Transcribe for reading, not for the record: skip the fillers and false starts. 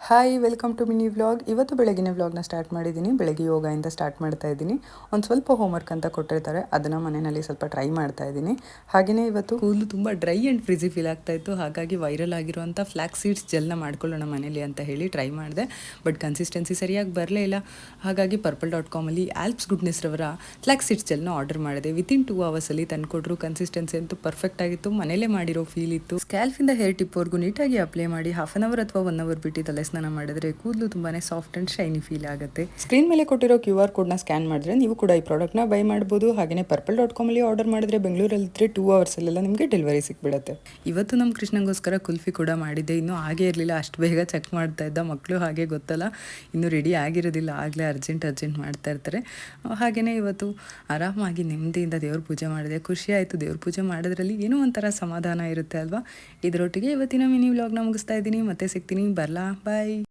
Hi welcome to mini vlog. ಇವತ್ತು ಬೆಳಗಿನ ವ್ಲಾಗ್ನ ಸ್ಟಾರ್ಟ್ ಮಾಡಿದ್ದೀನಿ. ಬೆಳಗ್ಗೆ ಯೋಗದಿಂದ ಸ್ಟಾರ್ಟ್ ಮಾಡ್ತಾ ಇದ್ದೀನಿ. ಒಂದು ಸ್ವಲ್ಪ ಹೋಮ್ವರ್ಕ್ ಅಂತ ಕೊಟ್ಟಿರ್ತಾರೆ, ಅದನ್ನು ಮನೆಯಲ್ಲಿ ಸ್ವಲ್ಪ ಟ್ರೈ ಮಾಡ್ತಾ ಇದ್ದೀನಿ. ಹಾಗೆಯೇ ಇವತ್ತು ಕೂದಲು ತುಂಬ ಡ್ರೈ ಆ್ಯಂಡ್ ಫ್ರಿಜಿ ಫೀಲ್ ಆಗ್ತಾ ಇತ್ತು. ಹಾಗಾಗಿ ವೈರಲ್ ಆಗಿರುವಂಥ ಫ್ಲ್ಯಾಕ್ಸ್ ಸೀಡ್ಸ್ ಜೆಲ್ನ ಮಾಡ್ಕೊಳ್ಳೋಣ ಮನೇಲಿ ಅಂತ ಹೇಳಿ ಟ್ರೈ ಮಾಡಿದೆ. ಬಟ್ ಕನ್ಸಿಸ್ಟೆನ್ಸಿ ಸರಿಯಾಗಿ ಬರಲೇ ಇಲ್ಲ. ಹಾಗಾಗಿ purple.comಲ್ಲಿ ಆಲ್ಪ್ಸ್ ಗುಡ್ನೆಸ್ ರವರ ಫ್ಲ್ಯಾಕ್ಸ್ ಸೀಡ್ಸ್ ಜೆಲ್ನ ಆರ್ಡರ್ ಮಾಡಿದೆ. ವಿತಿನ್ 2 ಅವರ್ಸಲ್ಲಿ ತಂದುಕೊಟ್ರು. ಕನ್ಸಿಸ್ಟೆನ್ಸಿ ಅಂತೂ ಪರ್ಫೆಕ್ಟ್ ಆಗಿತ್ತು, ಮನೇಲೇ ಮಾಡಿರೋ ಫೀಲ್ ಇತ್ತು. ಸ್ಕ್ಯಾಲ್ಫಿಂದ ಹೇರ್ ಟಿಪ್ವರೆಗೂ ನೀಟಾಗಿ ಅಪ್ಲೈ ಮಾಡಿ 1/2 ಅವರ್ ಅಥವಾ 1 ಅವರ್ ಬಿಟ್ಟು ತಲೆ ಸ್ನಾನ ಮಾಡಿದ್ರೆ ಕೂದಲು ತುಂಬಾನೇ ಸಾಫ್ಟ್ ಅಂಡ್ ಶೈನಿ ಫೀಲ್ ಆಗುತ್ತೆ. ಸ್ಕ್ರೀನ್ ಮೇಲೆ ಕೊಟ್ಟಿರೋ QR ಕೋಡ್ನ ಸ್ಕ್ಯಾನ್ ಮಾಡಿದ್ರೆ ನೀವು ಕೂಡ ಈ ಪ್ರಾಡಕ್ಟ್ನ ಬೈ ಮಾಡ್ಬೋದು. ಹಾಗೆಯೇ purple.comಲ್ಲಿ ಆರ್ಡರ್ ಮಾಡಿದ್ರೆ ಬೆಂಗಳೂರಲ್ಲಿದ್ದರೆ 2 ಅವರ್ಸಲ್ಲೆಲ್ಲ ನಿಮಗೆ ಡೆಲಿವರಿ ಸಿಕ್ಬಿಡುತ್ತೆ. ಇವತ್ತು ನಮ್ಮ ಕೃಷ್ಣಂಗೋಸ್ಕರ ಕುಲ್ಫಿ ಕೂಡ ಮಾಡಿದ್ದೆ. ಇನ್ನೂ ಹಾಗೇ ಇರಲಿಲ್ಲ, ಅಷ್ಟು ಬೇಗ ಚೆಕ್ ಮಾಡ್ತಾ ಇದ್ದ. ಮಕ್ಕಳು ಹಾಗೆ ಗೊತ್ತಲ್ಲ, ಇನ್ನೂ ರೆಡಿ ಆಗಿರೋದಿಲ್ಲ, ಆಗಲೇ ಅರ್ಜೆಂಟ್ ಮಾಡ್ತಾ ಇರ್ತಾರೆ. ಹಾಗೆಯೇ ಇವತ್ತು ಆರಾಮಾಗಿ ನೆಮ್ಮದಿಯಿಂದ ದೇವ್ರ ಪೂಜೆ ಮಾಡಿದೆ. ಖುಷಿ ಆಯಿತು. ದೇವ್ರ ಪೂಜೆ ಮಾಡೋದ್ರಲ್ಲಿ ಏನೋ ಒಂಥರ ಸಮಾಧಾನ ಇರುತ್ತೆ ಅಲ್ವಾ. ಇದರೊಟ್ಟಿಗೆ ಇವತ್ತಿನ ಮಿನಿ ವ್ಲಾಗ್ನ ಮುಗಿಸ್ತಾ ಇದ್ದೀನಿ. ಮತ್ತೆ ಸಿಗ್ತೀನಿ. ಬರಲಾ, ಬಾಯ್.